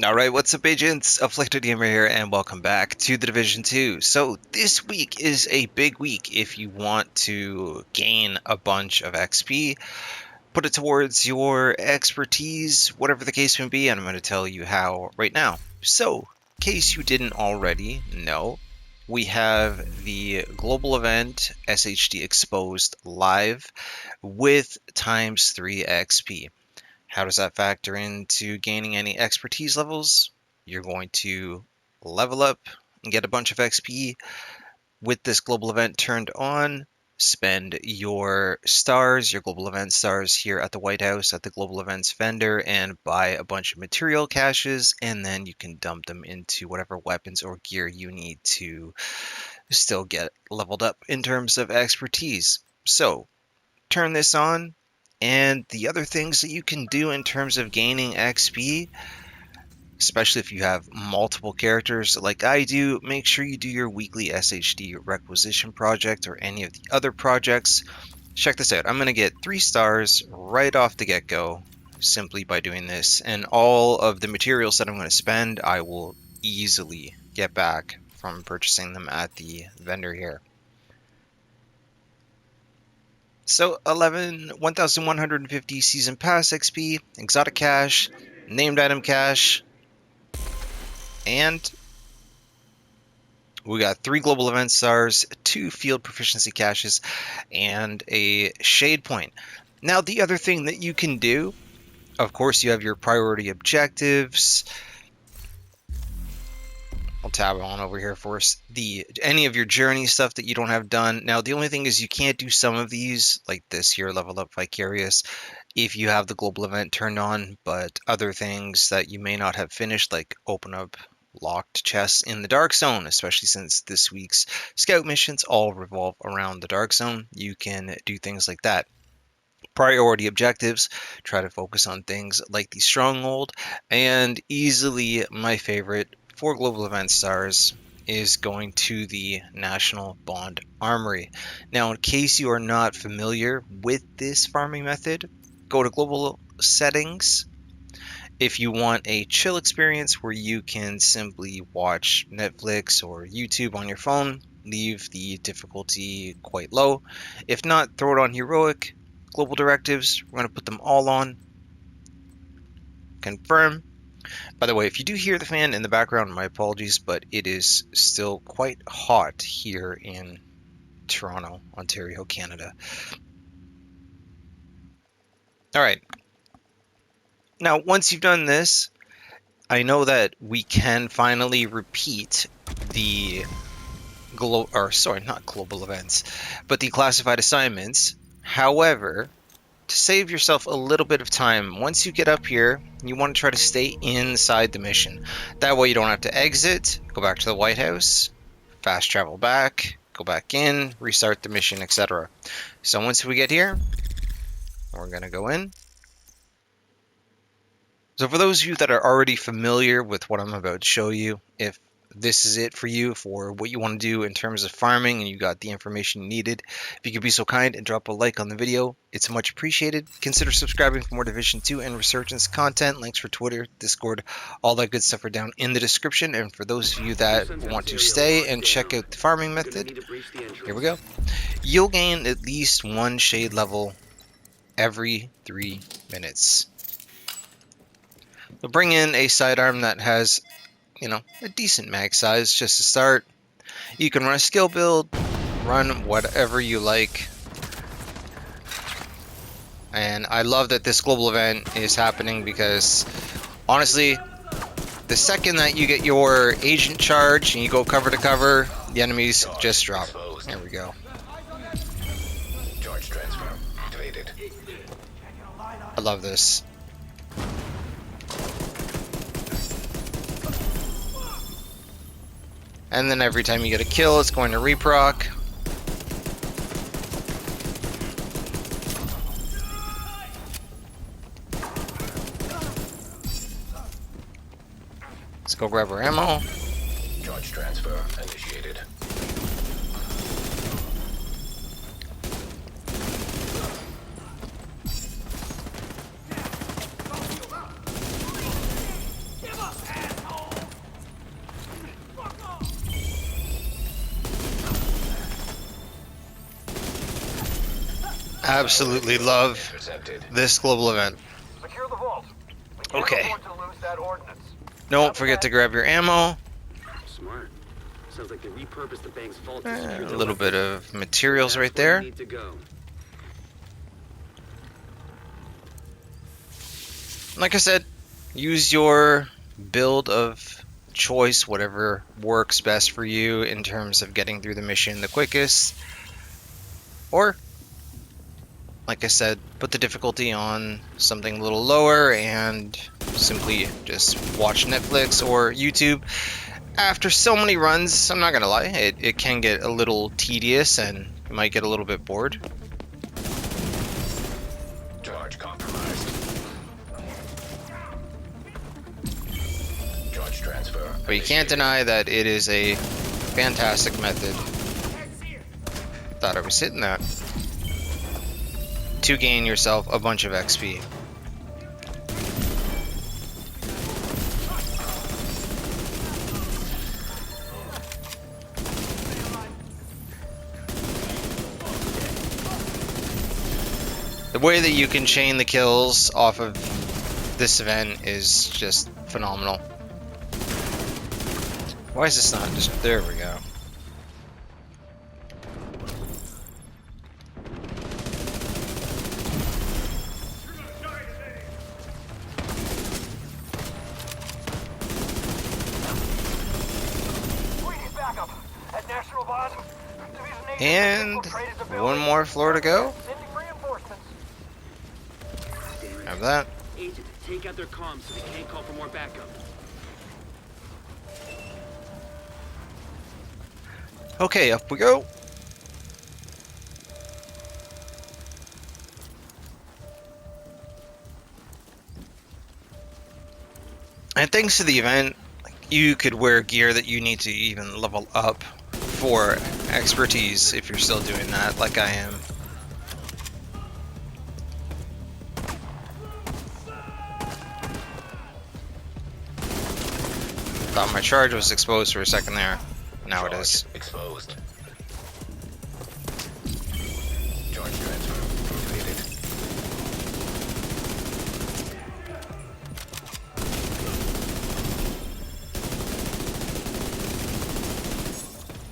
Alright, what's up agents? Afflicted Gamer here and welcome back to the Division 2. So this week is a big week if you want to gain a bunch of XP, put it towards your expertise, whatever the case may be, and I'm going to tell you how right now. So, in case you didn't already know, we have the global event SHD Exposed live with times 3 XP. How does that factor into gaining any expertise levels? You're going to level up and get a bunch of XP with this global event turned on. Spend your stars, your global event stars here at the White House at the global events vendor and buy a bunch of material caches, and then you can dump them into whatever weapons or gear you need to still get leveled up in terms of expertise. So turn this on. And the other things that you can do in terms of gaining XP, especially if you have multiple characters like I do, make sure you do your weekly SHD requisition project or any of the other projects. Check this out. I'm going to get 3 stars right off the get-go simply by doing this. And all of the materials that I'm going to spend, I will easily get back from purchasing them at the vendor here. So 1,150 Season Pass XP, Exotic Cache, Named Item Cache, and we got 3 Global Event Stars, 2 Field Proficiency Caches, and a Shade Point. Now the other thing that you can do, of course you have your priority objectives. I'll tab on over here for us. Any of your journey stuff that you don't have done. Now the only thing is you can't do some of these, like this here, Level Up Vicarious, if you have the global event turned on, but other things that you may not have finished, like open up locked chests in the Dark Zone, especially since this week's scout missions all revolve around the Dark Zone, you can do things like that. Priority objectives, try to focus on things like the Stronghold, and easily my favorite for global event stars is going to the National Bond Armory. Now, in case you are not familiar with this farming method, go to global settings. If you want a chill experience where you can simply watch Netflix or YouTube on your phone, leave the difficulty quite low. If not, throw it on heroic. Global directives, we're going to put them all on. Confirm. By the way, if you do hear the fan in the background, my apologies, but it is still quite hot here in Toronto, Ontario, Canada. All right. Now, once you've done this, I know that we can finally repeat the not global events, but the classified assignments. However, to save yourself a little bit of time, once you get up here, you want to try to stay inside the mission. That way you don't have to exit, go back to the White House, fast travel back, go back in, restart the mission, etc. So once we get here, we're going to go in. So for those of you that are already familiar with what I'm about to show you, if this is it for you for what you want to do in terms of farming and you got the information you needed, if you could be so kind and drop a like on the video, it's much appreciated. Consider subscribing for more Division 2 and Resurgence content. Links for Twitter, Discord, all that good stuff are down in the description. And for those of you that want to stay and check out the farming method, here we go. You'll gain at least 1 shade level every 3 minutes. So bring in a sidearm that has, a decent mag size just to start. You can run a skill build, run whatever you like. And I love that this global event is happening because, honestly, the second that you get your agent charge and you go cover to cover, the enemies just drop. There we go. Charge transfer activated. I love this. And then every time you get a kill, it's going to reproc. Let's go grab our ammo. Charge transfer initiated. Absolutely love Intercepted. this global event. Secure the vault. We can't Okay. afford to lose that ordnance. Don't forget to grab your ammo. Smart. Sounds like they repurposed the bank's vault to A secure their little bit weapons. of materials That's right where we there. need to go. Like I said, use your build of choice, whatever works best for you in terms of getting through the mission the quickest. Or, like I said, put the difficulty on something a little lower and simply just watch Netflix or YouTube. After so many runs, I'm not gonna lie, it can get a little tedious and you might get a little bit bored. Charge compromised. Charge transfer. But you can't deny that it is a fantastic method. Thought I was hitting that. To gain yourself a bunch of XP. The way that you can chain the kills off of this event is just phenomenal. Why is this not just... There we go. We need backup. At National Bond, Division 8 And infiltrated the one building. more floor to go. Sending reinforcements. Damn it. Have that. Agent, take out their comms so they can't call for more backup. Okay, up we go. And thanks to the event, you could wear gear that you need to even level up for expertise if you're still doing that, like I am. Thought my charge was exposed for a second there. Now it is. Exposed. Charge transfer completed.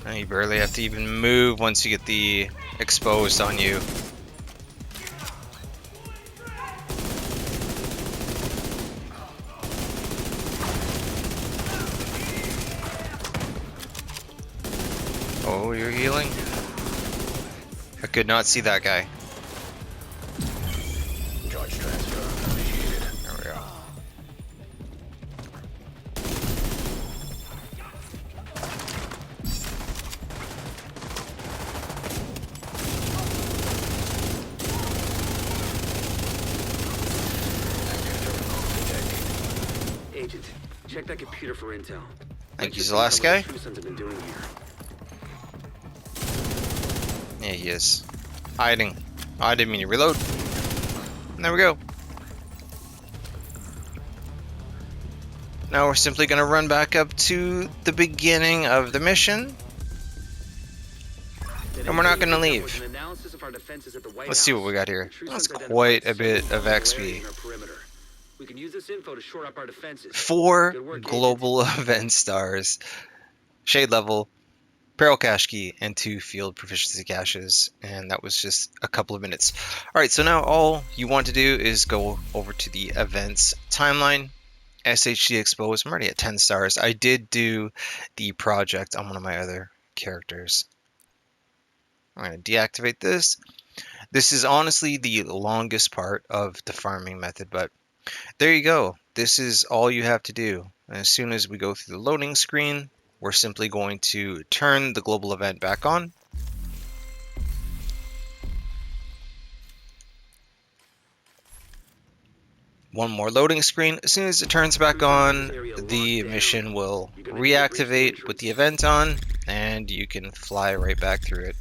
And you barely have to even move once you get the exposed on you. Oh, you're healing? I could not see that guy. Charge transfer initiated. There we go. Agent, check that computer for intel. Think he's Let's the last see what guy? True Sons have been doing here. Yeah, he is. Hiding. Oh, I didn't mean to reload. And there we go. Now we're simply going to run back up to the beginning of the mission. And we're not going to leave. Let's see what we got here. That's quite a bit of XP. We can use this info to shore up our defenses. 4 Good work, Agent. global event stars, shade level, peril cache key, and 2 field proficiency caches, and that was just a couple of minutes. Alright, so now all you want to do is go over to the events timeline, SHD Exposed. I'm already at 10 stars. I did do the project on one of my other characters. I'm going to deactivate this. This is honestly the longest part of the farming method, but there you go. This is all you have to do. And as soon as we go through the loading screen, we're simply going to turn the global event back on. One more loading screen. As soon as it turns back on, the mission will reactivate with the event on, and you can fly right back through it.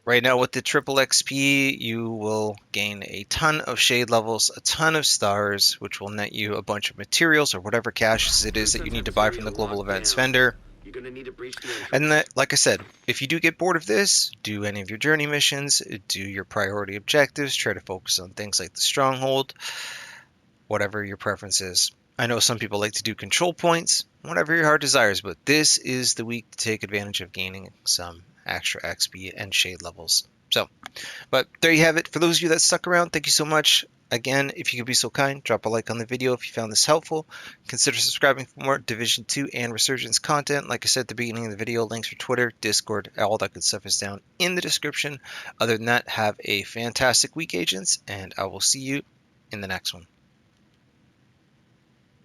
Right now with the triple XP, you will gain a ton of shade levels, a ton of stars, which will net you a bunch of materials or whatever caches it is that you need to buy from the global events vendor. You're gonna need to breach the entrance. And that, like I said, if you do get bored of this, do any of your journey missions, do your priority objectives, try to focus on things like the stronghold, whatever your preference is. I know some people like to do control points, whatever your heart desires, but this is the week to take advantage of gaining some extra XP and shade levels. So, but there you have it. For those of you that stuck around, thank you so much. Again, if you could be so kind, drop a like on the video if you found this helpful. Consider subscribing for more Division 2 and Resurgence content. Like I said at the beginning of the video, links for Twitter, Discord, all that good stuff is down in the description. Other than that, have a fantastic week, agents, and I will see you in the next one.